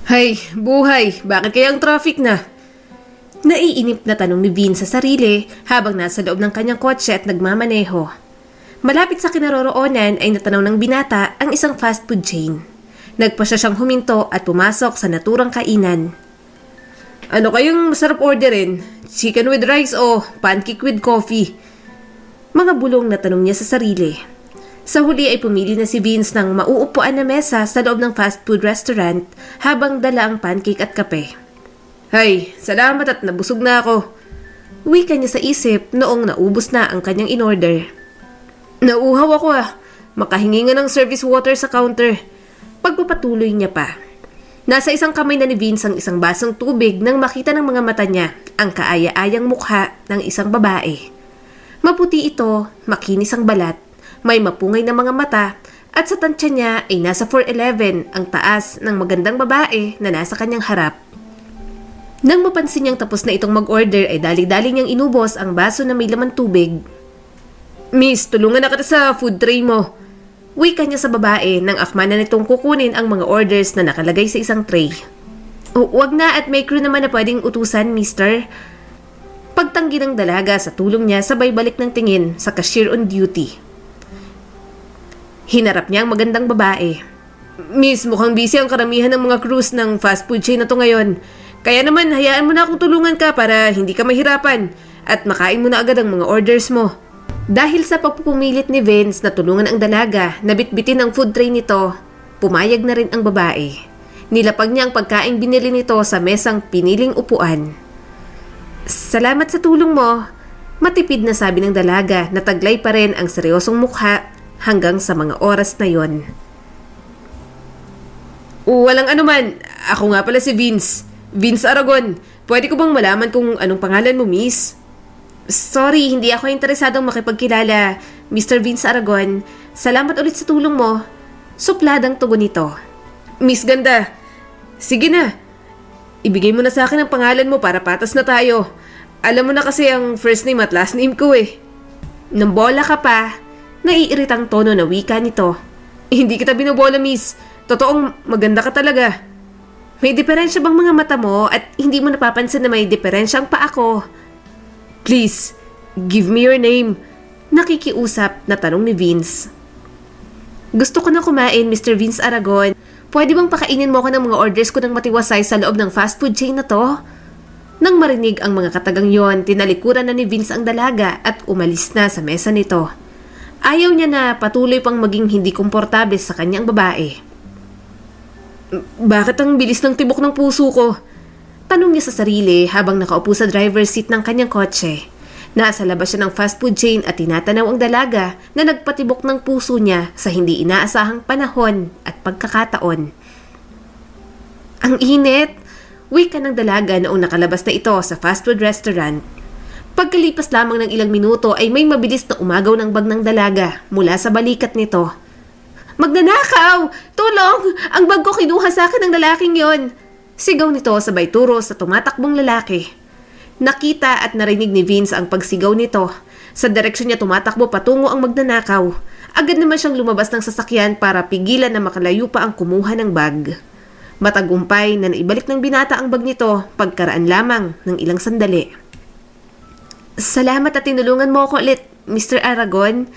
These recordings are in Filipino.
Hay, buhay, bakit kaya ang traffic na? Naiinip na tanong ni Vince sa sarili habang nasa loob ng kanyang kotse at nagmamaneho. Malapit sa kinaroroonan ay natanaw ng binata ang isang fast food chain. Nagpa siya siyang huminto at pumasok sa naturang kainan. Ano kayong masarap orderin? Chicken with rice o pancake with coffee? Mga bulong na tanong niya sa sarili. Sa huli ay pumili na si Vince ng mauupuan na mesa sa loob ng fast food restaurant habang dala ang pancake at kape. Hay, salamat at nabusog na ako. Wika niya sa isip noong naubos na ang kanyang in-order. Nauuhaw ako makahingi nga ng service water sa counter. Pagpapatuloy niya pa. Nasa isang kamay na ni Vince ang isang basong tubig nang makita ng mga mata niya ang kaaya-ayang mukha ng isang babae. Maputi ito, makinis ang balat, may mapungay na mga mata at sa tansya niya ay nasa 4'11" ang taas ng magandang babae na nasa kanyang harap. Nang mapansin niyang tapos na itong mag-order ay dali-dali niyang inubos ang baso na may laman tubig. Miss, tulungan na kita sa food tray mo. Wika niya sa babae nang akma na nitong kukunin ang mga orders na nakalagay sa isang tray. Wag na at may crew naman na pwedeng utusan, mister. Pagtanggi ng dalaga sa tulong niya sabay balik ng tingin sa cashier on duty. Hinarap niya ang magandang babae. Miss, mukhang busy ang karamihan ng mga crews ng fast food chain na to ngayon. Kaya naman, hayaan mo na akong tulungan ka para hindi ka mahirapan at makain mo na agad ang mga orders mo. Dahil sa pagpupumilit ni Vince na tulungan ang dalaga na bitbitin ang food tray nito, pumayag na rin ang babae. Nilapag niya ang pagkain binili nito sa mesang piniling upuan. Salamat sa tulong mo. Matipid na sabi ng dalaga na taglay pa rin ang seryosong mukha hanggang sa mga oras na yon. Walang anuman. Ako nga pala si Vince. Vince Aragon. Pwede ko bang malaman kung anong pangalan mo, miss? Sorry, hindi ako interesadong makipagkilala, Mr. Vince Aragon. Salamat ulit sa tulong mo. Supladang tugon nito. Miss Ganda, sige na. Ibigay mo na sa akin ang pangalan mo para patas na tayo. Alam mo na kasi ang first name at last name ko eh. Nang bola ka pa, naiiritang tono na wika nito. Hindi kita binobola, miss. Totoong maganda ka talaga. May diferensya bang mga mata mo at hindi mo napapansin na may diferensya ang paa ko? Please, give me your name. Nakikiusap na tanong ni Vince. Gusto ko na kumain, Mr. Vince Aragon. Pwede bang pakainin mo ko ng mga orders ko ng matiwasay sa loob ng fast food chain na to? Nang marinig ang mga katagang yon, tinalikuran na ni Vince ang dalaga at umalis na sa mesa nito. Ayaw niya na patuloy pang maging hindi komportable sa kanyang babae. Bakit ang bilis ng tibok ng puso ko? Tanong niya sa sarili habang nakaupo sa driver's seat ng kanyang kotse. Nasa labas siya ng fast food chain at tinatanaw ang dalaga na nagpatibok ng puso niya sa hindi inaasahang panahon at pagkakataon. Ang init! Wika ng dalaga noong nakalabas na ito sa fast food restaurant. Pagkalipas lamang ng ilang minuto ay may mabilis na umagaw ng bag ng dalaga mula sa balikat nito. Magnanakaw! Tulong! Ang bag ko kinuha sa akin ng lalaking yon! Sigaw nito sabay turo sa tumatakbong lalaki. Nakita at narinig ni Vince ang pagsigaw nito. Sa direksyon niya tumatakbo patungo ang magnanakaw. Agad naman siyang lumabas ng sasakyan para pigilan na makalayo pa ang kumuha ng bag. Matagumpay na naibalik ng binata ang bag nito pagkaraan lamang ng ilang sandali. Salamat at tinulungan mo ako ulit, Mr. Aragon.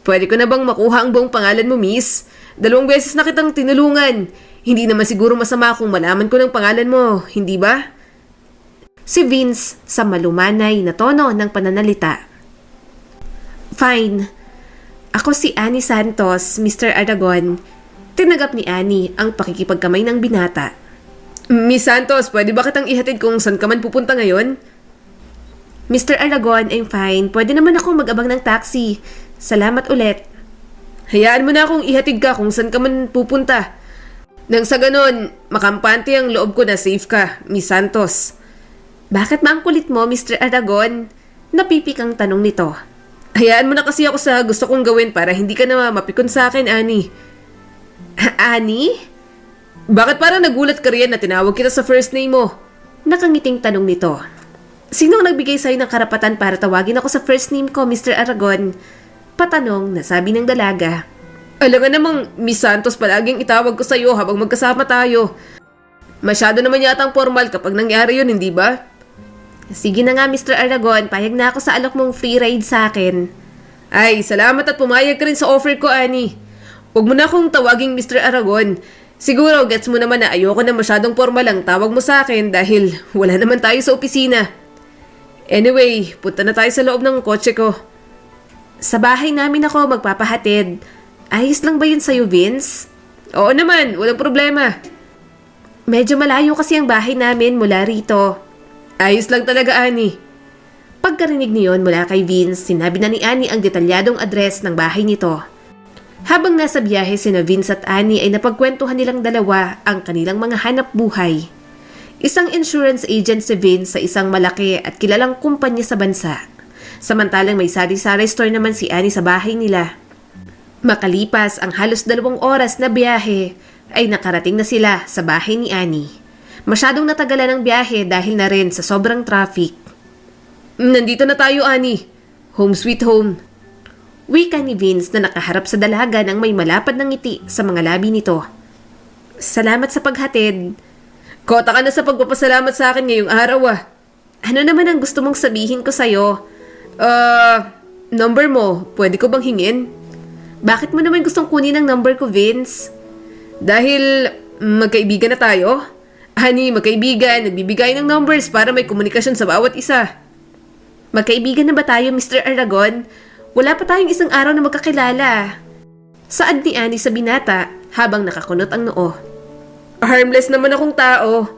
Pwede ko na bang makuha ang buong pangalan mo, miss? 2 beses na kitang tinulungan. Hindi naman siguro masama kung malaman ko ng pangalan mo, hindi ba? Si Vince sa malumanay na tono ng pananalita. Fine. Ako si Annie Santos, Mr. Aragon. Tinagap ni Annie ang pakikipagkamay ng binata. Miss Santos, pwede ba kitang ihatid kung saan ka man pupunta ngayon? Mr. Aragon, I'm fine. Pwede naman akong mag-abang ng taxi. Salamat ulit. Hayaan mo na akong ihatid ka kung saan ka man pupunta. Nang sa ganon, makampante ang loob ko na safe ka, Miss Santos. Bakit ba ang kulit mo, Mr. Aragon? Napipikang tanong nito. Hayaan mo na kasi ako sa gusto kong gawin para hindi ka na mapikon sa akin, Annie. Annie? Bakit parang nagulat ka riyan na tinawag kita sa first name mo? Nakangiting tanong nito. Sino ang nagbigay sa'yo ng karapatan para tawagin ako sa first name ko, Mr. Aragon? Patanong na sabi ng dalaga. Alam nga namang Miss Santos palaging itawag ko sa'yo habang magkasama tayo. Masyado naman yatang formal kapag nangyari yun, hindi ba? Sige na nga, Mr. Aragon. Payag na ako sa alok mong free ride sa akin. Ay, salamat at pumayag ka rin sa offer ko, Annie. Huwag mo na akong tawaging Mr. Aragon. Siguro, gets mo naman na ayoko na masyadong formal ang tawag mo sa akin dahil wala naman tayo sa opisina. Anyway, punta na tayo sa loob ng kotse ko. Sa bahay namin ako magpapahatid. Ayos lang ba yun sa'yo, Vince? Oo naman, walang problema. Medyo malayo kasi ang bahay namin mula rito. Ayos lang talaga, Annie. Pagkarinig niyon mula kay Vince, sinabi na ni Annie ang detalyadong address ng bahay nito. Habang nasa biyahe sina Vince at Annie ay napagkwentuhan nilang dalawa ang kanilang mga hanap buhay. Isang insurance agent si Vince sa isang malaki at kilalang kumpanya sa bansa. Samantalang may sari-sari store naman si Annie sa bahay nila. Makalipas ang halos 2 oras na biyahe, ay nakarating na sila sa bahay ni Annie. Masyadong natagalan ang biyahe dahil na rin sa sobrang traffic. Nandito na tayo, Annie. Home sweet home. Wika ni Vince na nakaharap sa dalaga ng may malapad ng ngiti sa mga labi nito. Salamat sa paghatid. Kota ka na sa pagpapasalamat sa akin ngayong araw Ano naman ang gusto mong sabihin ko sa'yo? Number mo, pwede ko bang hingin? Bakit mo naman gustong kunin ang number ko, Vince? Dahil magkaibigan na tayo? Honey, magkaibigan, nagbibigay ng numbers para may komunikasyon sa bawat isa. Magkaibigan na ba tayo, Mr. Aragon? Wala pa tayong isang araw na magkakilala. Saad ni Annie sa binata habang nakakunot ang noo. Harmless naman akong tao.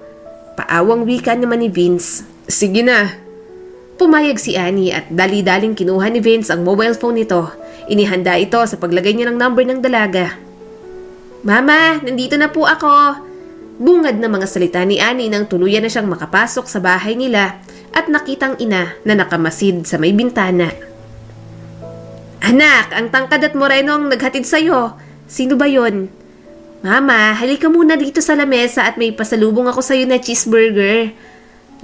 Paawang wika naman ni Vince. Sige na. Pumayag si Annie at dali-daling kinuha ni Vince ang mobile phone nito. Inihanda ito sa paglagay niya ng number ng dalaga. Mama, nandito na po ako. Bungad na mga salita ni Annie nang tuluyan na siyang makapasok sa bahay nila at nakitang ina na nakamasid sa may bintana. Anak, ang tangkad at moreno ang naghatid sa'yo. Sino ba yon? Mama, halika muna dito sa lamesa at may pasalubong ako sa'yo na cheeseburger.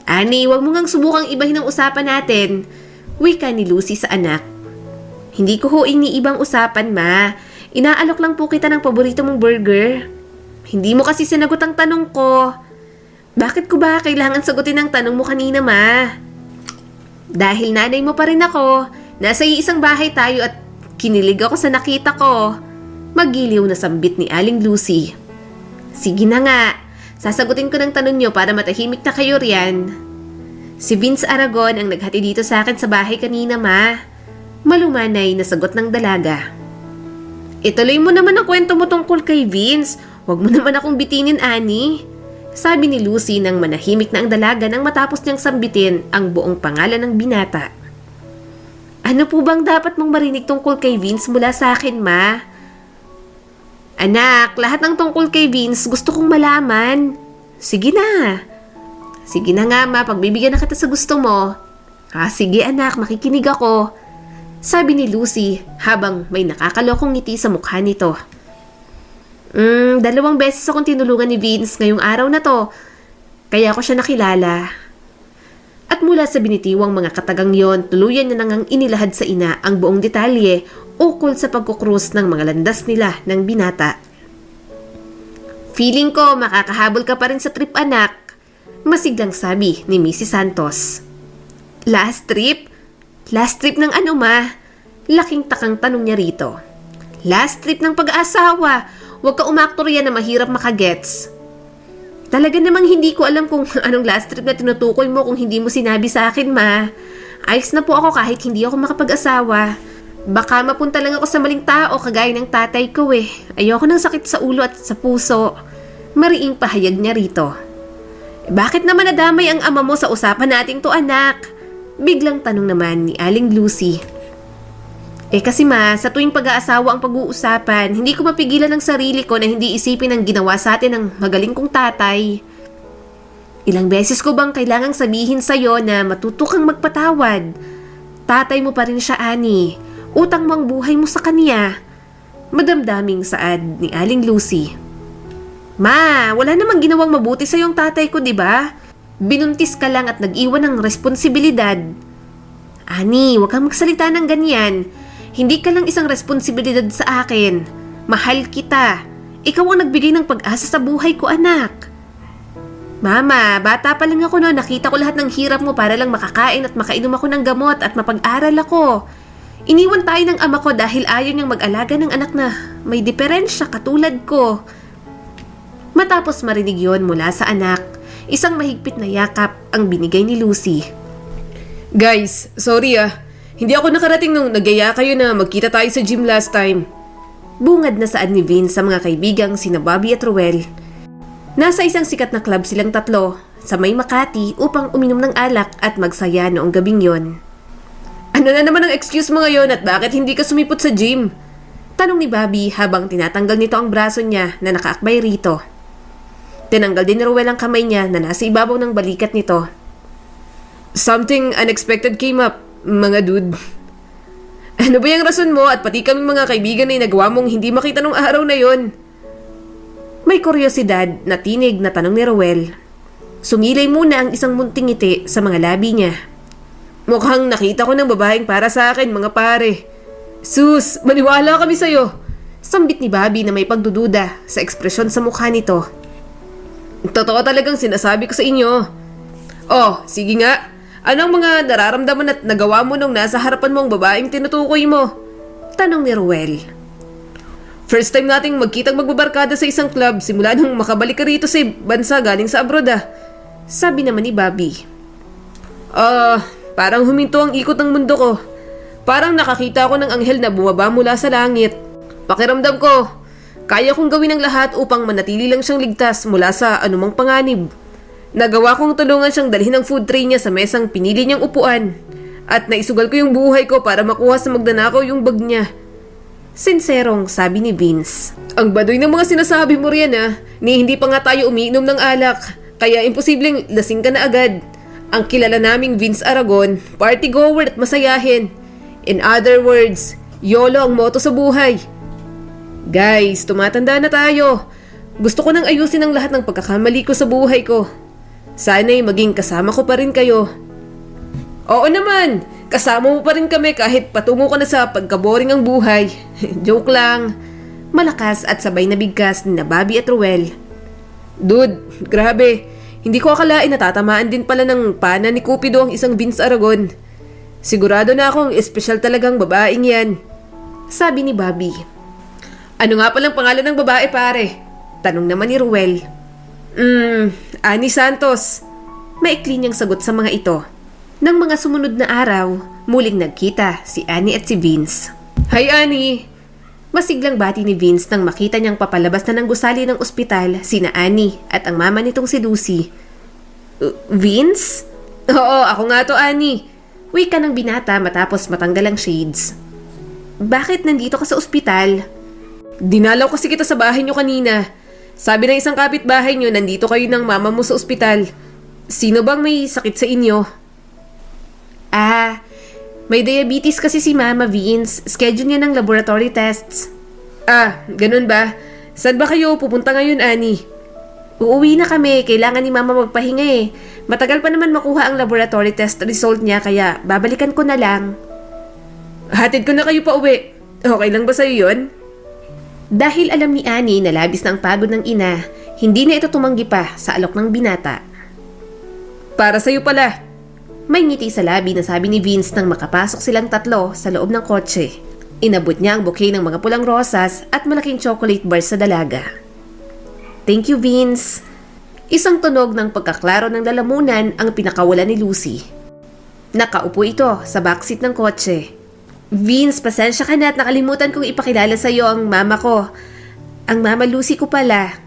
Annie, wag mo ngang subukang ibahin ang usapan natin. Wika ni Lucy sa anak. Hindi ko ho iniibang usapan, ma. Inaalok lang po kita ng paborito mong burger. Hindi mo kasi sinagot ang tanong ko. Bakit ko ba kailangan sagutin ang tanong mo kanina, ma? Dahil nanay mo pa rin ako. Nasa iisang bahay tayo at kinilig ako sa nakita ko. Magiliw na sambit ni Aling Lucy. Sige na nga. Sasagutin ko ng tanong niyo para matahimik na kayo riyan. Si Vince Aragon ang naghati dito sa akin sa bahay kanina, ma. Malumanay na sagot ng dalaga. Ituloy mo naman ang kwento mo tungkol kay Vince. Huwag mo naman akong bitinin, Annie. Sabi ni Lucy nang manahimik na ang dalaga nang matapos niyang sambitin ang buong pangalan ng binata. Ano po bang dapat mong marinig tungkol kay Vince mula sa akin, ma? Anak, lahat ng tungkol kay Vince gusto kong malaman. Sige na. Sige na nga, ma. Pagbibigyan na kita sa gusto mo. Sige anak, makikinig ako. Sabi ni Lucy habang may nakakalokong ngiti sa mukha nito. 2 beses akong tinulungan ni Vince ngayong araw na to. Kaya ako siya nakilala. At mula sa binitiwang mga katagang yon, tuluyan niya nang inilahad sa ina ang buong detalye ukol sa pagkukrus ng mga landas nila ng binata. Feeling ko makakahabol ka pa rin sa trip, anak. Masiglang sabi ni Mrs. Santos. Last trip? Last trip ng ano, ma? Laking takang tanong niya rito. Last trip ng pag-aasawa. Huwag ka umaktorya na mahirap makagets. Talaga namang hindi ko alam kung anong last trip na tinutukoy mo kung hindi mo sinabi sa akin, ma. Ayos na po ako kahit hindi ako makapag-asawa. Baka mapunta lang ako sa maling tao kagaya ng tatay ko eh. Ayoko ng sakit sa ulo at sa puso. Mariing pahayag niya rito. Bakit naman nadamay ang ama mo sa usapan nating to, anak? Biglang tanong naman ni Aling Lucy. Kasi ma, sa tuwing pag-aasawa ang pag-uusapan, hindi ko mapigilan ang sarili ko na hindi isipin ang ginawa sa atin ng magaling kong tatay. Ilang beses ko bang kailangang sabihin sa'yo na matuto kang magpatawad? Tatay mo pa rin siya, Annie. Utang mo ang buhay mo sa kanya. Madamdaming saad ni Aling Lucy. Ma, wala namang ginawang mabuti sa'yo ang tatay ko, di ba? Binuntis ka lang at nag-iwan ng responsibilidad. Annie, huwag kang magsalita ng ganyan. Hindi ka lang isang responsibilidad sa akin. Mahal kita. Ikaw ang nagbigay ng pag-asa sa buhay ko, anak. Mama, bata pa lang ako noon, nakita ko lahat ng hirap mo para lang makakain at makainom ako ng gamot at mapag-aral ako. Iniwan tayo ng ama ko dahil ayaw niyang mag-alaga ng anak na may diferensya katulad ko. Matapos marinig yon mula sa anak, isang mahigpit na yakap ang binigay ni Lucy. Guys, sorry Hindi ako nakarating nung nagyaya kayo na magkita tayo sa gym last time. Bungad na saad ni Vince sa mga kaibigang sina Bobby at Ruel. Nasa isang sikat na club silang tatlo sa may Makati upang uminom ng alak at magsaya noong gabing yon. Ano na naman ang excuse mo ngayon at bakit hindi ka sumipot sa gym? Tanong ni Bobby habang tinatanggal nito ang braso niya na nakaakbay rito. Tinanggal din ni Ruel ang kamay niya na nasa ibabaw ng balikat nito. Something unexpected came up, mga dude. Ano ba yung rason mo at pati kaming mga kaibigan ay nagawa mong hindi makita nung araw na yon? May kuryosidad na tinig na tanong ni Ruel. Sumilay muna ang isang munting ngiti sa mga labi niya. Mukhang nakita ko ng babaeng para sa akin, mga pare. Sus, maniwala kami sa'yo. Sambit ni Bobby na may pagdududa sa ekspresyon sa mukha nito. Totoo talagang sinasabi ko sa inyo. Oh, sige nga. Anong mga nararamdaman at nagawa mo nung nasa harapan mo ang babaeng tinutukoy mo? Tanong ni Ruel. First time nating magkitang magbabarkada sa isang club simula nung makabalik ka rito sa bansa galing sa abroad Sabi naman ni Bobby. Parang huminto ang ikot ng mundo ko. Parang nakakita ako ng anghel na bumaba mula sa langit. Pakiramdam ko, kaya kong gawin ang lahat upang manatili lang siyang ligtas mula sa anumang panganib. Nagawa kong tulungan siyang dalhin ang food tray niya sa mesang pinili niyang upuan. At naisugal ko yung buhay ko para makuha sa magnanakaw yung bag niya. Sinserong sabi ni Vince. Ang baduy ng mga sinasabi mo riyan ni hindi pa nga tayo umiinom ng alak. Kaya imposibleng lasing ka na agad. Ang kilala naming Vince Aragon, party goer at masayahin. In other words, YOLO ang motto sa buhay. Guys, tumatanda na tayo. Gusto ko nang ayusin ang lahat ng pagkakamali ko sa buhay ko. Sana'y maging kasama ko pa rin kayo. Oo naman, kasama mo pa rin kami kahit patungo ka na sa pagkaboring ang buhay. Joke lang. Malakas at sabay na bigkas ni Bobby at Ruel. Dude, grabe. Hindi ko akalain na tatamaan din pala ng pana ni Cupido ang isang Vince Aragon. Sigurado na akong espesyal talagang babaeng yan. Sabi ni Bobby. Ano nga palang pangalan ng babae, pare? Tanong naman ni Ruel. Annie Santos. Maikli niyang sagot sa mga ito. Nang mga sumunod na araw, muling nagkita si Annie at si Vince. Hi Annie! Masiglang bati ni Vince nang makita niyang papalabas na ng gusali ng ospital sina Annie at ang mama nitong si Lucy. Vince? Oo, ako nga to, Annie. Wika ng binata matapos matanggal ang shades. Bakit nandito ka sa ospital? Dinalaw kasi kita sa bahay niyo kanina. Sabi ng isang kapitbahay niyo, nandito kayo ng mama mo sa ospital. Sino bang may sakit sa inyo? May diabetes kasi si Mama, Vince. Schedule niya ng laboratory tests. Ganun ba? Saan ba kayo pupunta ngayon, Annie? Uuwi na kami. Kailangan ni Mama magpahinga Matagal pa naman makuha ang laboratory test result niya kaya babalikan ko na lang. Hatid ko na kayo pa uwi. Okay lang ba sa'yo yun? Dahil alam ni Annie na labis na ang pagod ng ina, hindi na ito tumanggi pa sa alok ng binata. Para sa'yo pala. May ngiti sa labi na sabi ni Vince nang makapasok silang tatlo sa loob ng kotse. Inabot niya ang bouquet ng mga pulang rosas at malaking chocolate bars sa dalaga. Thank you, Vince. Isang tunog ng pagkaklaro ng lalamunan ang pinakawalan ni Lucy. Nakaupo ito sa backseat ng kotse. Vince, pasensya ka na at nakalimutan kong ipakilala sa iyo ang mama ko. Ang mama Lucy ko pala.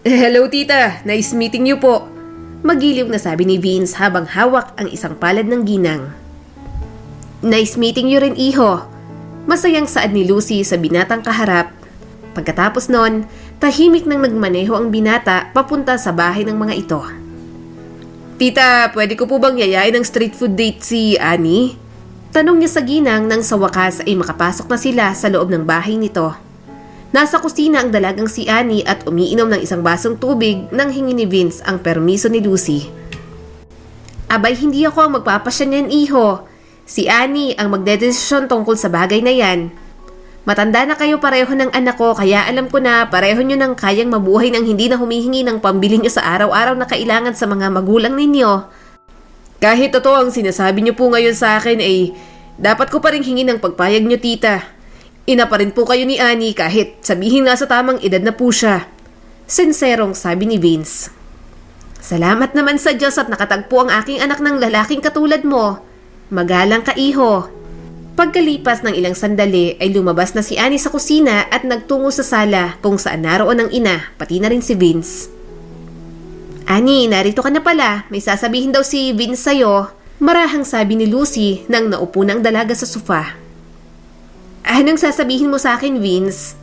Hello, tita. Nice meeting you po. Magiliw na sabi ni Vince habang hawak ang isang palad ng ginang. Nice meeting you rin, iho. Masayang saad ni Lucy sa binatang kaharap. Pagkatapos nun, tahimik nang nagmaneho ang binata papunta sa bahay ng mga ito. Tita, pwede ko po bang yayain ng street food date si Annie? Tanong niya sa ginang nang sa wakas ay makapasok na sila sa loob ng bahay nito. Nasa kusina ang dalagang si Annie at umiinom ng isang basong tubig nang hingi ni Vince ang permiso ni Lucy. Abay, hindi ako ang magpapasya niyan, iho. Si Annie ang magdedesisyon tungkol sa bagay na yan. Matanda na kayo pareho ng anak ko kaya alam ko na pareho nyo nang kayang mabuhay nang hindi na humihingi ng pambili nyo sa araw-araw na kailangan sa mga magulang ninyo. Kahit totoo ang sinasabi niyo po ngayon sa akin ay dapat ko pa rin hingi ng pagpayag niyo, tita. Ina pa rin po kayo ni Annie kahit sabihin nga sa tamang edad na po siya. Sinserong sabi ni Vince. Salamat naman sa Diyos at nakatagpo ang aking anak ng lalaking katulad mo. Magalang ka, iho. Pagkalipas ng ilang sandali ay lumabas na si Annie sa kusina at nagtungo sa sala kung saan naroon ang ina, pati na rin si Vince. Annie, narito ka na pala. May sasabihin daw si Vince sa'yo. Marahang sabi ni Lucy nang naupo na ang dalaga sa sofa. Anong sasabihin mo sa akin, Vince?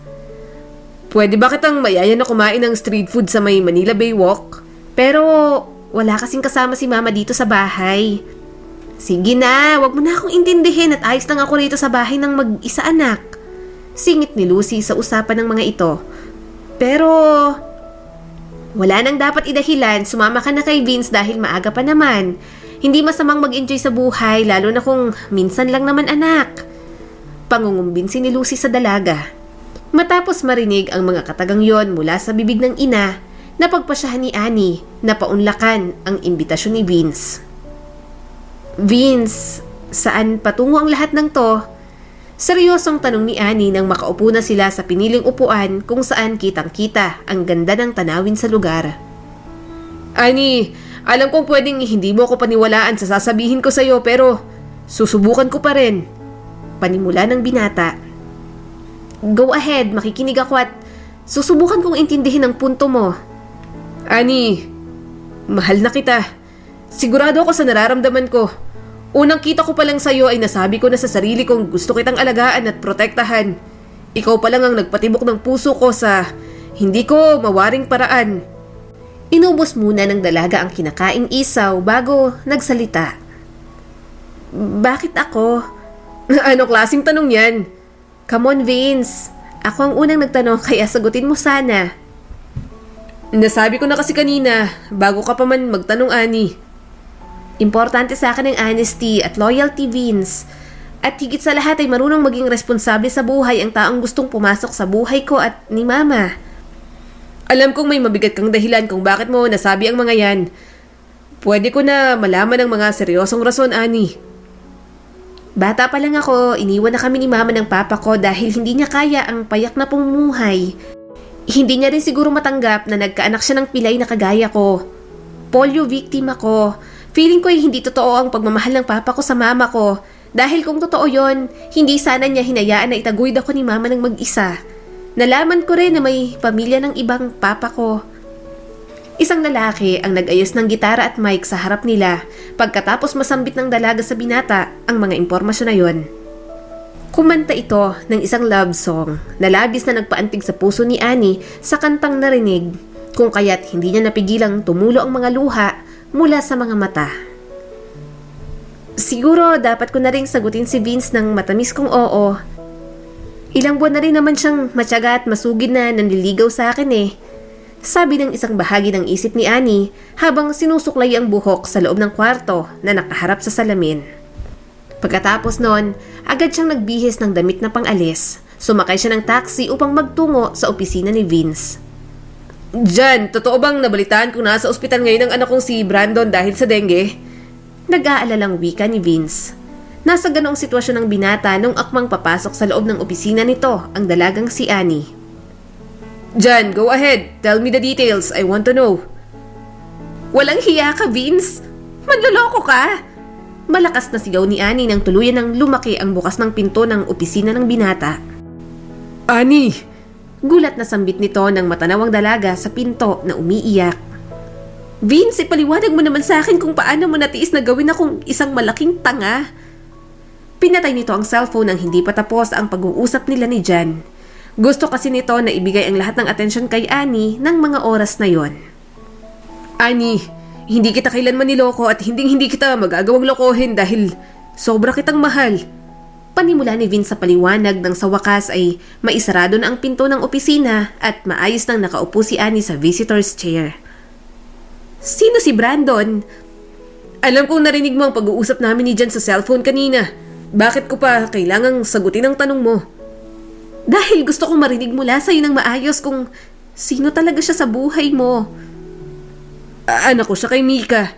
Pwede ba kitang mayaya na kumain ng street food sa may Manila Bay Walk? Pero wala kasing kasama si mama dito sa bahay. Sige na, wag mo na akong intindihin at ayos lang ako rito sa bahay ng mag-isa anak. Singit ni Lucy sa usapan ng mga ito. Pero wala nang dapat idahilan, sumama ka na kay Vince dahil maaga pa naman. Hindi masamang mag-enjoy sa buhay lalo na kung minsan lang naman anak. Pangungumbinsi ni Lucy sa dalaga. Matapos marinig ang mga katagang yon mula sa bibig ng ina, napagpasyahan ni Annie na paunlakan ang imbitasyon ni Vince. Vince, saan patungo ang lahat ng to? Seryosong tanong ni Annie nang makaupo na sila sa piniling upuan kung saan kitang-kita ang ganda ng tanawin sa lugar. Annie, alam kong pwedeng hindi mo ako paniwalaan sa sasabihin ko sa'yo pero susubukan ko pa rin. Panimula ng binata. Go ahead, makikinig ako at susubukan kong intindihin ang punto mo. Annie, mahal na kita. Sigurado ako sa nararamdaman ko. Unang kita ko pa lang sa'yo ay nasabi ko na sa sarili kong gusto kitang alagaan at protektahan. Ikaw pa lang ang nagpatibok ng puso ko sa hindi ko mawaring paraan. Inubos muna ng dalaga ang kinakaing isaw bago nagsalita. Bakit ako? Ano klaseng tanong yan? Come on, Vince. Ako ang unang nagtanong kaya sagutin mo sana. Nasabi ko na kasi kanina, bago ka pa man magtanong, Annie. Importante sa akin ang honesty at loyalty, Vince. At higit sa lahat ay marunong maging responsable sa buhay ang taong gustong pumasok sa buhay ko at ni Mama. Alam kong may mabigat kang dahilan kung bakit mo nasabi ang mga yan. Pwede ko na malaman ang mga seryosong rason, Annie. Bata pa lang ako, iniwan na kami ni Mama ng Papa ko dahil hindi niya kaya ang payak na pamumuhay. Hindi niya rin siguro matanggap na nagkaanak siya ng pilay na kagaya ko. Polio victim ako. Feeling ko ay hindi totoo ang pagmamahal ng Papa ko sa Mama ko. Dahil kung totoo yon, hindi sana niya hinayaan na itaguyod ako ni Mama ng mag-isa. Nalaman ko rin na may pamilya ng ibang Papa ko. Isang lalaki ang nag-ayos ng gitara at mic sa harap nila pagkatapos masambit ng dalaga sa binata ang mga impormasyon na yon. Kumanta ito ng isang love song na labis na nagpaantig sa puso ni Annie sa kantang narinig kung kaya't hindi niya napigilang tumulo ang mga luha mula sa mga mata. Siguro dapat ko na rin sagutin si Vince ng matamis kong oo. Ilang buwan na rin naman siyang matyaga at masugid na nanliligaw sa akin eh. Sabi ng isang bahagi ng isip ni Annie habang sinusuklay ang buhok sa loob ng kwarto na nakaharap sa salamin. Pagkatapos noon, agad siyang nagbihis ng damit na pang-alis. Sumakay siya ng taxi upang magtungo sa opisina ni Vince. Jan, totoo bang nabalitaan kung nasa ospital ngayon ang anak kong si Brandon dahil sa dengue? Nag-aalalang wika ni Vince. Nasa ganoong sitwasyon ng binata nung akmang papasok sa loob ng opisina nito ang dalagang si Annie. Jan, go ahead. Tell me the details. I want to know. Walang hiya ka, Vince. Manloloko ka. Malakas na sigaw ni Annie nang tuluyan ng lumaki ang bukas ng pinto ng opisina ng binata. Annie! Gulat na sambit nito ng matanawang dalaga sa pinto na umiiyak. Vince, ipaliwanag mo naman sa akin kung paano mo natiis na gawin akong isang malaking tanga. Pinatay nito ang cellphone nang hindi pa tapos ang pag-uusap nila ni Jan. Gusto kasi nito na ibigay ang lahat ng atensyon kay Annie ng mga oras na yon. Annie, hindi kita kailanman niloko at hindi kita magagawang lokohin dahil sobra kitang mahal. Panimula ni Vince sa paliwanag nang sa wakas ay maisarado na ang pinto ng opisina at maayos nang nakaupo si Annie sa visitor's chair. Sino si Brandon? Alam kong narinig mo ang pag-uusap namin ni Jan sa cellphone kanina. Bakit ko pa kailangang sagutin ang tanong mo? Dahil gusto kong marinig mula sa'yo ng maayos kung sino talaga siya sa buhay mo. Anak ko siya kay Mika.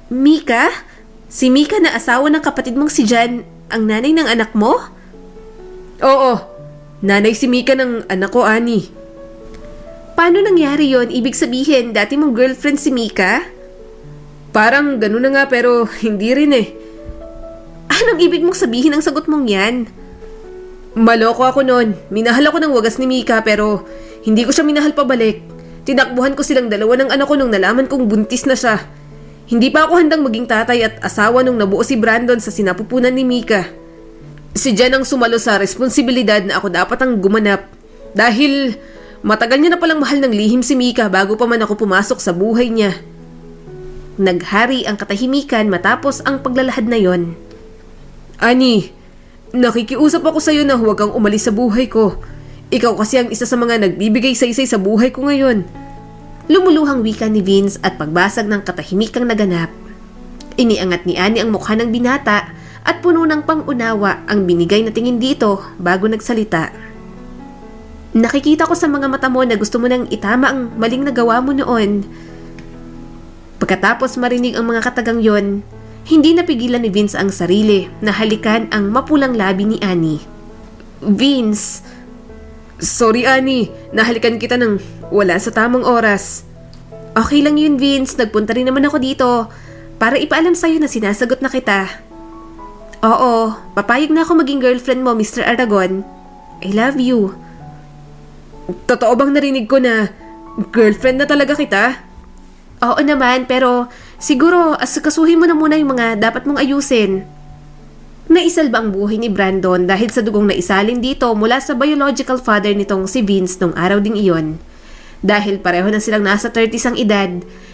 Mika? Si Mika na asawa ng kapatid mong si Jan, ang nanay ng anak mo? Oo, nanay si Mika ng anak ko, Ani. Paano nangyari yon? Ibig sabihin, dati mong girlfriend si Mika? Parang ganun na nga pero hindi rin eh. Anong ibig mong sabihin ang sagot mong yan? Maloko ako noon. Minahal ako ng wagas ni Mika pero hindi ko siya minahal pabalik. Tinakbuhan ko silang dalawa ng anak ko nung nalaman kong buntis na siya. Hindi pa ako handang maging tatay at asawa nung nabuo si Brandon sa sinapupunan ni Mika. Si Jan ang sumalo sa responsibilidad na ako dapat ang gumanap. Dahil matagal niya na palang mahal ng lihim si Mika bago pa man ako pumasok sa buhay niya. Naghari ang katahimikan matapos ang paglalahad na yon. Ani, nakikiusap ako sa'yo na huwag kang umalis sa buhay ko. Ikaw kasi ang isa sa mga nagbibigay saysay sa buhay ko ngayon. Lumuluhang wika ni Vince at pagbasag ng katahimikang naganap. Iniangat ni Annie ang mukha ng binata at puno ng pangunawa ang binigay na tingin dito bago nagsalita. Nakikita ko sa mga mata mo na gusto mo nang itama ang maling nagawa mo noon. Pagkatapos marinig ang mga katagang yon, hindi napigilan ni Vince ang sarili na halikan ang mapulang labi ni Annie. Vince, sorry Annie, nahalikan kita ng wala sa tamang oras. Okay lang yun, Vince. Nagpunta rin naman ako dito para ipaalam sa'yo na sinasagot na kita. Oo, papayag na ako maging girlfriend mo, Mr. Aragon. I love you. Totoo bang narinig ko na girlfriend na talaga kita? Oo naman, pero siguro asikasuhin mo na muna yung mga dapat mong ayusin. Naisalba ang buhay ni Brandon dahil sa dugong naisalin dito mula sa biological father nitong si Vince nung araw ding iyon. Dahil pareho na silang nasa 30s ang edad,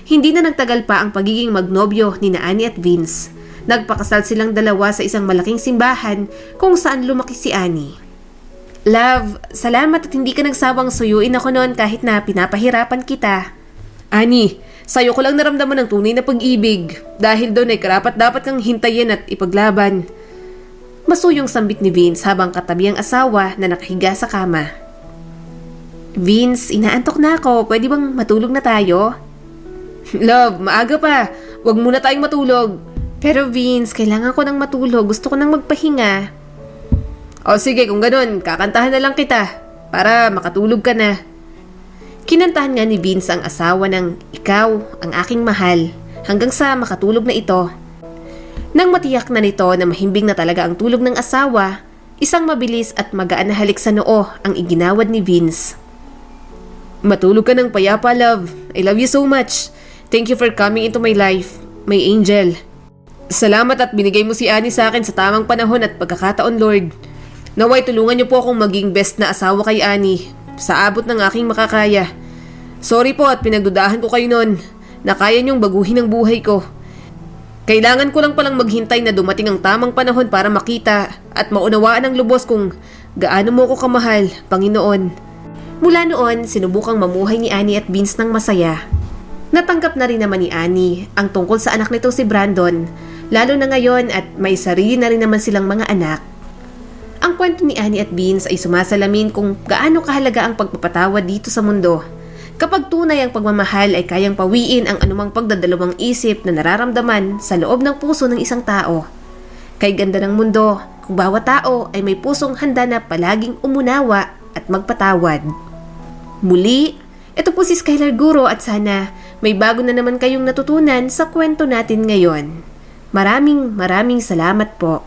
hindi na nagtagal pa ang pagiging magnobyo ni Annie at Vince. Nagpakasal silang dalawa sa isang malaking simbahan kung saan lumaki si Annie. Love, salamat at hindi ka nagsawang suyuin ako noon kahit na pinapahirapan kita. Annie, sa'yo ko lang naramdaman ng tunay na pag-ibig. Dahil doon ay karapat-dapat kang hintayin at ipaglaban. Masuyong sambit ni Vince habang katabi ang asawa na nakahiga sa kama. Vince, inaantok na ako. Pwede bang matulog na tayo? Love, maaga pa. Huwag muna tayong matulog. Pero Vince, kailangan ko nang matulog. Gusto ko nang magpahinga. O sige, kung ganun, kakantahan na lang kita. Para makatulog ka na. Kinantahan nga ni Vince ang asawa ng "Ikaw, ang aking mahal" hanggang sa makatulog na ito. Nang matiyak na nito na mahimbing na talaga ang tulog ng asawa, isang mabilis at magaan na halik sa noo ang iginawad ni Vince. Matulog ka ng payapa, love. I love you so much. Thank you for coming into my life, my angel. Salamat at binigay mo si Annie sa akin sa tamang panahon at pagkakataon, Lord. Naway tulungan niyo po akong maging best na asawa kay Annie sa abot ng aking makakaya. Sorry po at pinagdudahan ko kayo noon na kaya niyong baguhin ang buhay ko. Kailangan ko lang palang maghintay na dumating ang tamang panahon para makita at maunawaan ng lubos kung gaano mo ko kamahal, Panginoon. Mula noon, sinubukang mamuhay ni Annie at Vince ng masaya. Natanggap na rin naman ni Annie ang tungkol sa anak nito si Brandon, lalo na ngayon at may sarili na rin naman silang mga anak. Ang kwento ni Annie at Vince ay sumasalamin kung gaano kahalaga ang pagpapatawad dito sa mundo. Kapag tunay ang pagmamahal ay kayang pawiin ang anumang pagdadalawang isip na nararamdaman sa loob ng puso ng isang tao. Kay ganda ng mundo kung bawat tao ay may pusong handa na palaging umunawa at magpatawad. Muli, ito po si Skylar Guro at sana may bago na naman kayong natutunan sa kwento natin ngayon. Maraming salamat po.